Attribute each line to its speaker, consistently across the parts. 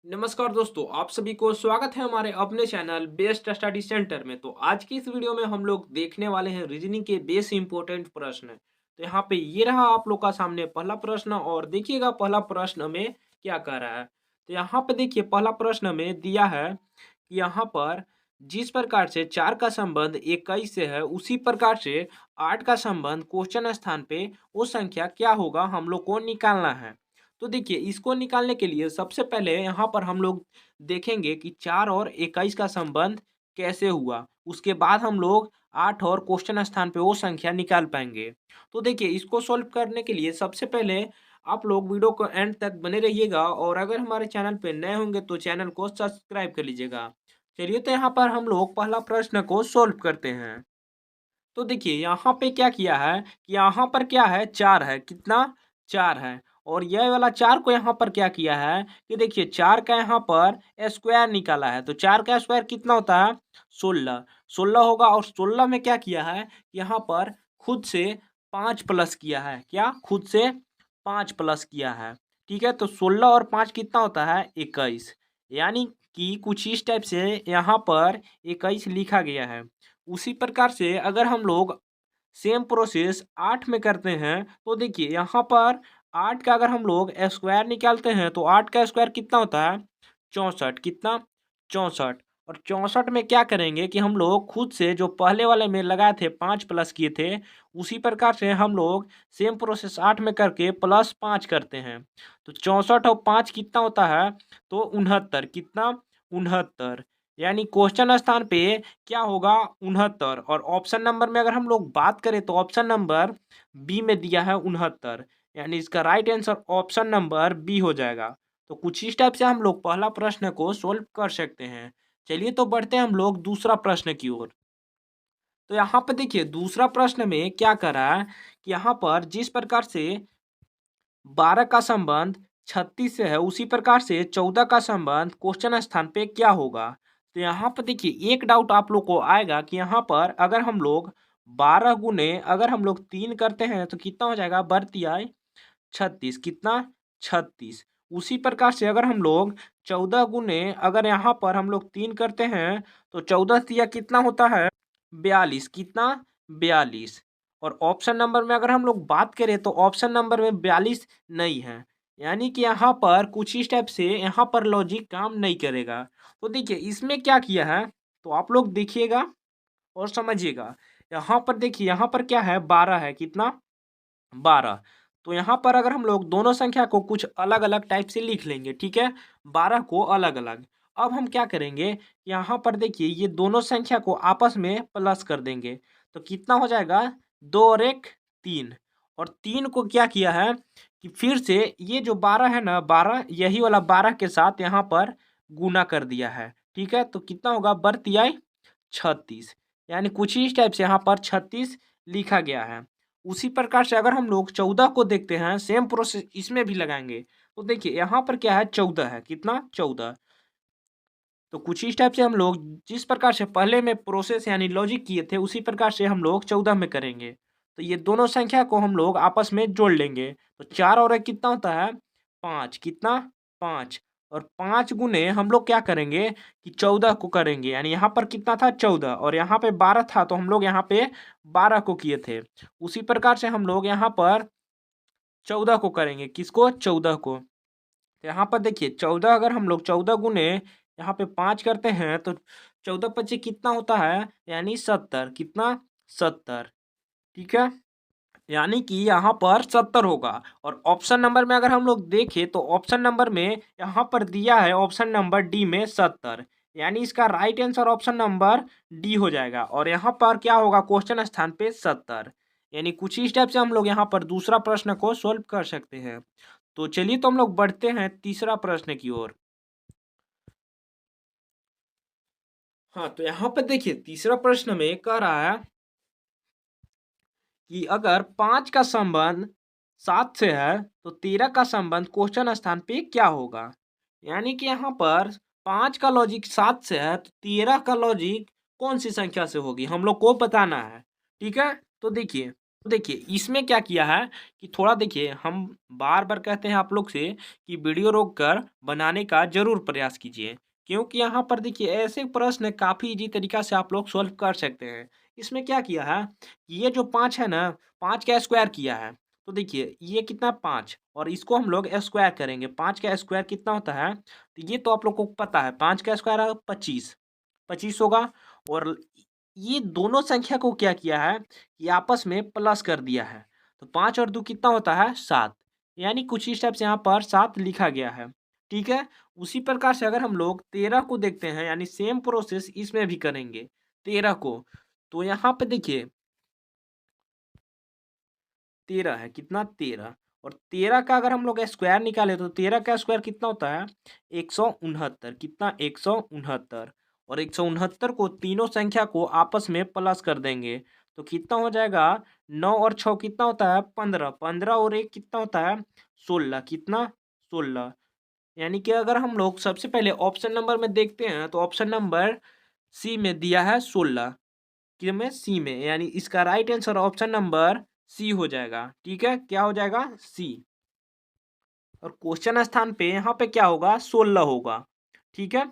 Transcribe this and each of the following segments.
Speaker 1: नमस्कार दोस्तों, आप सभी को स्वागत है हमारे अपने चैनल बेस्ट स्टडी सेंटर में। तो आज की इस वीडियो में हम लोग देखने वाले हैं रीजनिंग के बेस इंपॉर्टेंट प्रश्न। तो यहाँ पे ये रहा आप लोग का सामने पहला प्रश्न और देखिएगा पहला प्रश्न में क्या कह रहा है। तो यहाँ पे देखिए पहला प्रश्न में दिया है कि यहाँ पर जिस प्रकार से 4 का संबंध 21 से है उसी प्रकार से 8 का संबंध क्वेश्चन स्थान पे वो संख्या क्या होगा हम लोग को निकालना है। तो देखिए इसको निकालने के लिए सबसे पहले यहाँ पर हम लोग देखेंगे कि 4 और 21 का संबंध कैसे हुआ। उसके बाद हम लोग 8 और क्वेश्चन स्थान पे वो संख्या निकाल पाएंगे। तो देखिए इसको सॉल्व करने के लिए सबसे पहले आप लोग वीडियो को एंड तक बने रहिएगा और अगर हमारे चैनल पे नए होंगे तो चैनल को सब्सक्राइब कर लीजिएगा। चलिए तो यहाँ पर हम लोग पहला प्रश्न को सॉल्व करते हैं। तो देखिए यहाँ पे क्या किया है कि यहाँ पर क्या है 4 है, कितना 4 है। और यह वाला 4 को यहाँ पर क्या किया है कि देखिए 4 का यहाँ पर स्क्वायर निकाला है। तो 4 का स्क्वायर कितना होता है 16, 16 होगा। और 16 में क्या किया है यहाँ पर खुद से 5 प्लस किया है। क्या खुद से 5 प्लस किया है। ठीक है, तो 16 और 5 कितना होता है 21। यानी कि कुछ इस टाइप से यहाँ पर 21 लिखा गया है। उसी प्रकार से अगर हम लोग सेम प्रोसेस 8 में करते हैं तो देखिए यहाँ पर 8 का अगर हम लोग स्क्वायर निकालते हैं तो 8 का स्क्वायर कितना होता है 64। कितना 64। और 64 में क्या करेंगे कि हम लोग खुद से जो पहले वाले में लगाए थे 5 प्लस किए थे उसी प्रकार से हम लोग सेम प्रोसेस 8 में करके प्लस 5 करते हैं। तो 64 और 5 कितना होता है तो 69। कितना 69। यानी क्वेश्चन स्थान पे क्या होगा 69। और ऑप्शन नंबर में अगर हम लोग बात करें तो ऑप्शन नंबर बी में दिया है 69। यानी इसका right answer option number B हो जाएगा। तो कुछ इस टाइप से हम लोग पहला प्रश्न को सोल्व कर सकते हैं। चलिए तो बढ़ते हैं हम लोग दूसरा प्रश्न की ओर। तो यहाँ पर देखिए दूसरा प्रश्न में क्या कर रहा है कि यहाँ पर जिस प्रकार से 12 का संबंध 36 से है उसी प्रकार से 14 का संबंध क्वेश्चन स्थान पे क्या होगा। तो यहाँ पर देखिए एक डाउट आप लोग को आएगा कि यहाँ पर अगर हम लोग 12 गुने अगर हम लोग 3 करते हैं तो कितना हो जाएगा बरतियाई 36। कितना 36। उसी प्रकार से अगर हम लोग 14 गुने अगर यहाँ पर हम लोग 3 करते हैं तो 14 तिया कितना होता है 42। कितना 42। और ऑप्शन नंबर में अगर हम लोग बात करें तो ऑप्शन नंबर में 42 नहीं है। यानी कि यहाँ पर कुछ ही स्टेप से यहाँ पर लॉजिक काम नहीं करेगा। तो देखिए इसमें क्या किया है तो आप लोग देखिएगा और समझिएगा। यहाँ पर देखिए यहाँ पर क्या है 12 है। कितना 12। तो यहाँ पर अगर हम लोग दोनों संख्या को कुछ अलग अलग टाइप से लिख लेंगे। ठीक है, 12 को अलग अलग। अब हम क्या करेंगे यहाँ पर देखिए ये दोनों संख्या को आपस में प्लस कर देंगे। तो कितना हो जाएगा 2 और 1 3। और 3 को क्या किया है कि फिर से ये जो 12 है ना 12 यही वाला 12 के साथ यहाँ पर गुना कर दिया है। ठीक है, तो कितना होगा बरतियाई 36। यानी कुछ ही इस टाइप से यहाँ पर 36 लिखा गया है। उसी प्रकार से अगर हम लोग 14 को देखते हैं सेम प्रोसेस इसमें भी लगाएंगे। तो देखिए यहाँ पर क्या है 14 है। कितना 14। तो कुछ इस टाइप से हम लोग जिस प्रकार से पहले में प्रोसेस यानी लॉजिक किए थे उसी प्रकार से हम लोग 14 में करेंगे। तो ये दोनों संख्या को हम लोग आपस में जोड़ लेंगे। तो 4 और 1 कितना होता है 5। कितना 5। और 5 गुने हम लोग क्या करेंगे कि 14 को करेंगे। यानी यहाँ पर कितना था 14 और यहाँ पे 12 था तो हम लोग यहाँ पे 12 को किए थे। उसी प्रकार से हम लोग यहाँ पर 14 को करेंगे। किसको 14 को। तो यहाँ पर देखिए 14 अगर हम लोग 14 गुने यहाँ पे 5 करते हैं तो 14 पच्चीस कितना होता है यानी 70। कितना 70। ठीक है, यानी कि यहाँ पर 70 होगा। और ऑप्शन नंबर में अगर हम लोग देखें तो ऑप्शन नंबर में यहाँ पर दिया है ऑप्शन नंबर डी में 70। यानी इसका right answer option number D हो जाएगा। और यहाँ पर क्या होगा क्वेश्चन स्थान पे 70। यानी कुछ ही स्टेप से हम लोग यहाँ पर दूसरा प्रश्न को सोल्व कर सकते हैं। तो चलिए तो हम लोग बढ़ते हैं तीसरा प्रश्न की ओर। हाँ, तो यहाँ पर देखिए तीसरा प्रश्न में कह रहा है कि अगर 5 का संबंध 7 से है तो 13 का संबंध क्वेश्चन स्थान पे क्या होगा। यानी कि यहाँ पर 5 का लॉजिक 7 से है तो 13 का लॉजिक कौन सी संख्या से होगी हम लोग को बताना है। ठीक है, तो देखिए तो देखिए इसमें क्या किया है कि थोड़ा देखिए हम बार-बार कहते हैं आप लोग से कि वीडियो रोक कर बनाने का ज़रूर प्रयास कीजिए। क्योंकि यहाँ पर देखिए ऐसे प्रश्न काफ़ी ईज़ी तरीका से आप लोग सॉल्व कर सकते हैं। इसमें क्या किया है, कि ये जो 5 है ना, 5 का स्क्वायर किया है। तो देखिए ये कितना 5 और इसको हम लोग स्क्वायर करेंगे। 5 का स्क्वायर कितना होता है? तो ये तो आप लोग को पता है 5 का स्क्वायर है 25, 25 होगा और ये दोनों संख्या को क्या किया है कि आपस में प्लस कर दिया है। तो 5 और 2 कितना होता है 7 यानी कुछ इस टाइप से यहाँ पर 7 लिखा गया है। ठीक है? उसी प्रकार से अगर हम लोग 13 को देखते हैं यानी सेम प्रोसेस इसमें भी करेंगे 13 को। तो यहाँ पे देखिए 13 है, कितना 13 और 13 का अगर हम लोग स्क्वायर निकालें तो 13 का स्क्वायर कितना होता है 169 कितना 169 और 169 को तीनों संख्या को आपस में प्लस कर देंगे तो कितना हो जाएगा 9 और 6 कितना होता है 15 15 और 1 कितना होता है 16 कितना 16 यानी कि अगर हम लोग सबसे पहले ऑप्शन नंबर में देखते हैं तो ऑप्शन नंबर सी में दिया है 16 कि में सी में यानी इसका right answer option number C हो जाएगा। ठीक है क्या हो जाएगा सी और क्वेश्चन स्थान पे यहाँ पे क्या होगा 16 होगा। ठीक है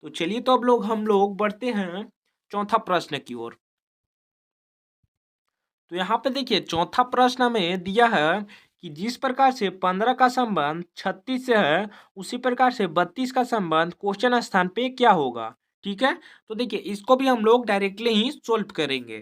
Speaker 1: तो चलिए तो अब लोग हम लोग बढ़ते हैं चौथा प्रश्न की ओर। तो यहाँ पे देखिए चौथा प्रश्न हमें दिया है कि जिस प्रकार से 15 का संबंध 36 से है उसी प्रकार से 32 का संबंध क्वेश्चन स्थान पे क्या होगा। ठीक है तो देखिए इसको भी हम लोग डायरेक्टली ही सोल्व करेंगे।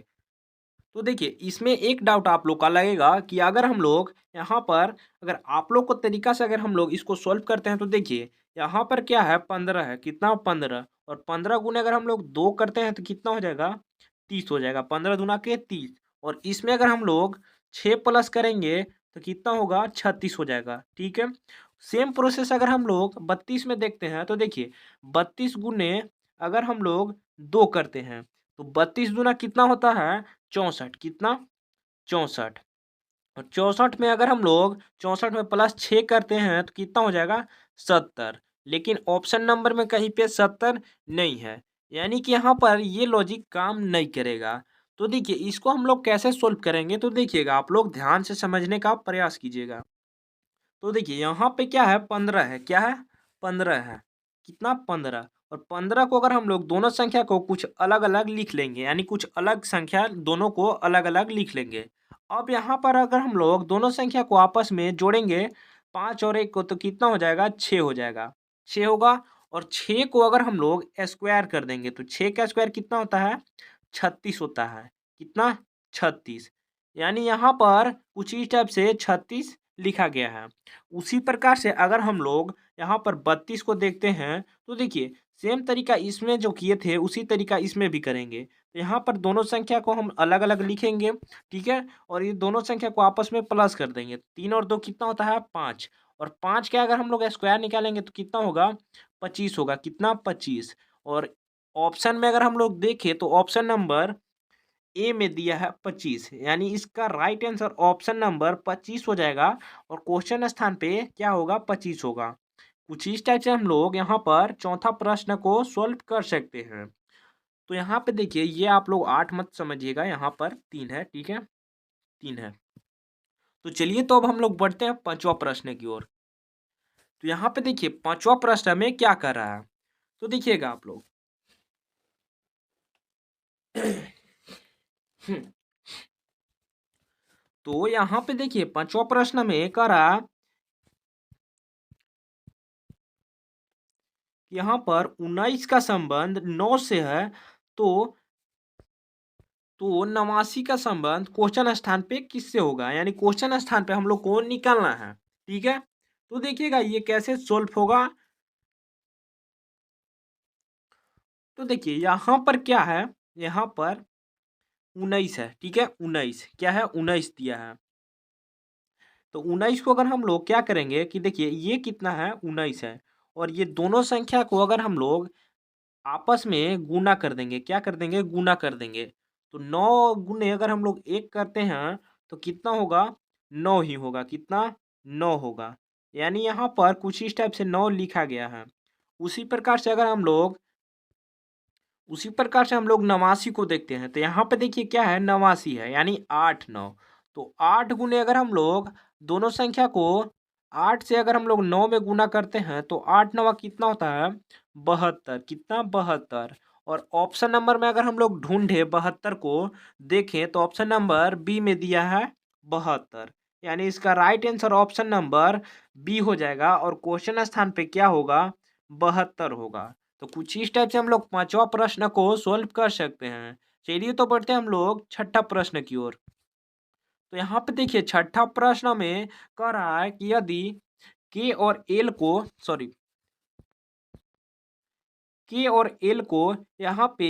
Speaker 1: तो देखिए इसमें एक डाउट आप लोग का लगेगा कि अगर हम लोग यहाँ पर अगर आप लोग को तरीका से अगर हम लोग इसको सॉल्व करते हैं तो देखिए यहाँ पर क्या है 15 है कितना 15 और 15 गुने अगर हम लोग 2 करते हैं तो कितना हो जाएगा 30 हो जाएगा 15 दूना के 30 और इसमें अगर हम लोग 6 प्लस करेंगे तो कितना होगा 36 हो जाएगा। ठीक है सेम प्रोसेस अगर हम लोग 32 में देखते हैं तो देखिए 32 गुने अगर हम लोग 2 करते हैं तो 32 दूना कितना होता है 64 कितना 64 और 64 में अगर हम लोग 64 में प्लस 6 करते हैं तो कितना हो जाएगा 70 लेकिन ऑप्शन नंबर में कहीं पे 70 नहीं है यानी कि यहाँ पर ये लॉजिक काम नहीं करेगा। तो देखिए इसको हम लोग कैसे सोल्व करेंगे तो देखिएगा आप लोग ध्यान से समझने का प्रयास कीजिएगा। तो देखिए यहाँ पे क्या है 15 है क्या है 15 है कितना 15 और 15 को अगर हम लोग दोनों संख्या को कुछ अलग अलग लिख लेंगे यानी कुछ अलग संख्या दोनों को अलग अलग लिख लेंगे। अब यहाँ पर अगर हम लोग दोनों संख्या को आपस में जोड़ेंगे 5 और 1 को तो कितना हो जाएगा 6 हो जाएगा 6 होगा और 6 को अगर हम लोग स्क्वायर कर देंगे तो 6 का स्क्वायर कितना होता है 36 होता है कितना 36 यानी यहाँ पर कुछ इस टाइप से 36 लिखा गया है। उसी प्रकार से अगर हम लोग यहाँ पर 32 को देखते हैं तो देखिए सेम तरीका इसमें जो किए थे उसी तरीका इसमें भी करेंगे। तो यहाँ पर दोनों संख्या को हम अलग अलग लिखेंगे ठीक है और ये दोनों संख्या को आपस में प्लस कर देंगे 3 और 2 कितना होता है 5 और 5 का अगर हम लोग स्क्वायर निकालेंगे तो कितना होगा 25 होगा कितना 25 और ऑप्शन में अगर हम लोग देखें तो ऑप्शन नंबर ए में दिया है 25 यानी इसका राइट आंसर ऑप्शन नंबर 25 हो जाएगा और क्वेश्चन स्थान पे क्या होगा 25 होगा। कुछ इस टाइप से हम लोग यहाँ पर चौथा प्रश्न को सॉल्व कर सकते हैं। तो यहाँ पे देखिए ये आप लोग 8 मत समझिएगा यहाँ पर 3 है ठीक है 3 है। तो चलिए तो अब हम लोग बढ़ते हैं पांचवा प्रश्न की ओर। तो यहाँ पे देखिए पांचवा प्रश्न में क्या कर रहा है तो देखिएगा आप लोग तो यहाँ पे देखिए पांचवा प्रश्न में कह रहा यहाँ पर 19 का संबंध 9 से है तो 89 का संबंध क्वेश्चन स्थान पे किससे होगा यानी क्वेश्चन स्थान पे हम लोग को निकालना है। ठीक है तो देखिएगा ये कैसे सोल्व होगा। तो देखिए यहाँ पर क्या है यहाँ पर 19 है ठीक है 19 क्या है 19 दिया है। तो 19 को अगर हम लोग क्या करेंगे कि देखिए ये कितना है 19 है और ये दोनों संख्या को अगर हम लोग आपस में गुना कर देंगे क्या कर देंगे गुना कर देंगे तो 9 गुने अगर हम लोग 1 करते हैं तो कितना होगा 9 ही होगा कितना 9 होगा यानी यहाँ पर कुछ इस टाइप से 9 लिखा गया है। उसी प्रकार से अगर हम लोग उसी प्रकार से हम लोग 89 को देखते हैं तो यहाँ पे देखिए क्या है 89 है यानी 8 9 तो 8 गुने अगर हम लोग दोनों संख्या को 8 से अगर हम लोग 9 में गुना करते हैं तो 8 नवा कितना होता है 72। कितना 72। और ऑप्शन नंबर में अगर हम लोग ढूंढे 72 को देखें तो ऑप्शन नंबर बी में दिया है 72। यानी इसका right answer option number B हो जाएगा और क्वेश्चन स्थान पे क्या होगा 72 होगा। तो कुछ इस टाइप से हम लोग पांचवा प्रश्न को सोल्व कर सकते हैं। चलिए तो बढ़ते हैं हम लोग छठा प्रश्न की ओर। तो यहाँ पे देखिए छठा प्रश्न में कह रहा है कि यदि के और एल को सॉरी के और एल को यहाँ पे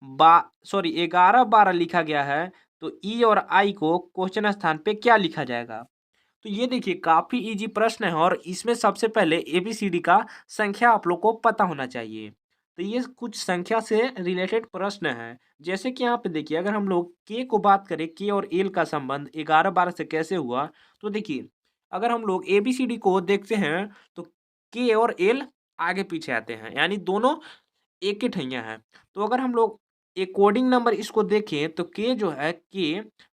Speaker 1: बा सॉरी 11 12 लिखा गया है तो ई और आई को क्वेश्चन स्थान पे क्या लिखा जाएगा। तो ये देखिए काफी इजी प्रश्न है और इसमें सबसे पहले एबीसीडी का संख्या आप लोग को पता होना चाहिए। तो ये कुछ संख्या से रिलेटेड प्रश्न है। जैसे कि यहाँ पे देखिए अगर हम लोग के को बात करें के और एल का संबंध 11 12 से कैसे हुआ। तो देखिए अगर हम लोग एबीसीडी को देखते हैं तो के और एल आगे पीछे आते हैं यानी दोनों एक ही ठैया है। तो अगर हम लोग कोडिंग नंबर इसको देखें तो के जो है के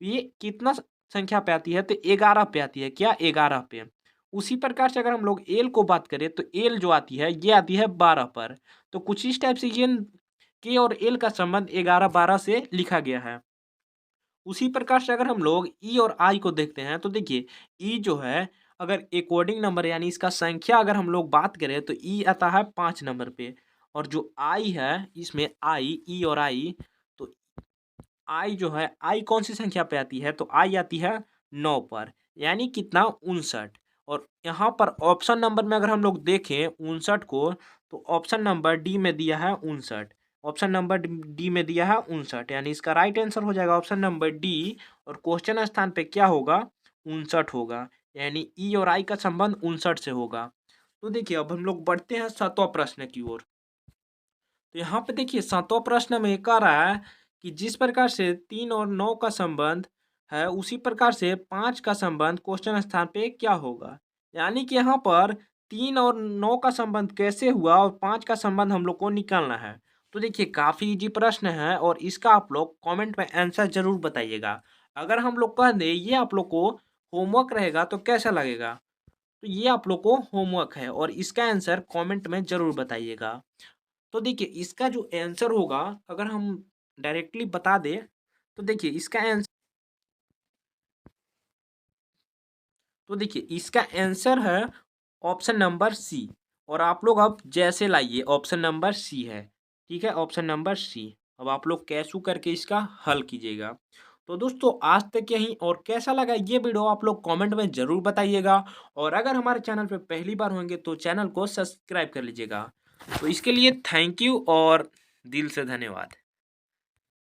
Speaker 1: ये कितना संख्या पे आती है तो 11 पे आती है। क्या 11 पे। उसी प्रकार से अगर हम लोग एल को बात करें तो एल जो आती है ये आती है 12 पर। तो कुछ इस टाइप से ये के और एल का संबंध 11 12 से लिखा गया है। उसी प्रकार से अगर हम लोग ई और आई को देखते हैं तो देखिए ई जो है अगर कोडिंग नंबर यानी इसका संख्या अगर हम लोग बात करें तो ई आता है 5 नंबर पे। और जो आई है इसमें आई ई और आई तो आई जो है आई कौन सी संख्या पे आती है तो आई आती है 9 पर यानी कितना 59। और यहाँ पर ऑप्शन नंबर में अगर हम लोग देखें 59 को तो ऑप्शन नंबर डी में दिया है 59। ऑप्शन नंबर डी में दिया है 59 यानी इसका राइट आंसर हो जाएगा ऑप्शन नंबर डी। और क्वेश्चन स्थान पे क्या होगा 59 होगा यानी ई और आई का संबंध 59 से होगा। तो देखिए अब हम लोग बढ़ते हैं सातवां प्रश्न की ओर। तो यहाँ पे देखिए सातवां प्रश्न में कह रहा है कि जिस प्रकार से 3 और 9 का संबंध है उसी प्रकार से 5 का संबंध क्वेश्चन स्थान पे क्या होगा। यानी कि यहाँ पर 3 और 9 का संबंध कैसे हुआ और 5 का संबंध हम लोग को निकालना है। तो देखिए काफी इजी प्रश्न है और इसका आप लोग कमेंट में आंसर जरूर बताइएगा। अगर हम लोग कह दें ये आप लोग को होमवर्क रहेगा तो कैसा लगेगा। तो ये आप लोग को होमवर्क है और इसका आंसर कमेंट में जरूर बताइएगा। तो देखिए इसका जो आंसर होगा अगर हम डायरेक्टली बता दें तो देखिए इसका आंसर है ऑप्शन नंबर सी। और आप लोग अब जैसे लाइए ऑप्शन नंबर सी है। ठीक है ऑप्शन नंबर सी। अब आप लोग कैसू करके इसका हल कीजिएगा। तो दोस्तों आज तक यही और कैसा लगा ये वीडियो आप लोग कमेंट में ज़रूर बताइएगा। और अगर हमारे चैनल पे पहली बार होंगे तो चैनल को सब्सक्राइब कर लीजिएगा। तो इसके लिए थैंक यू और दिल से धन्यवाद।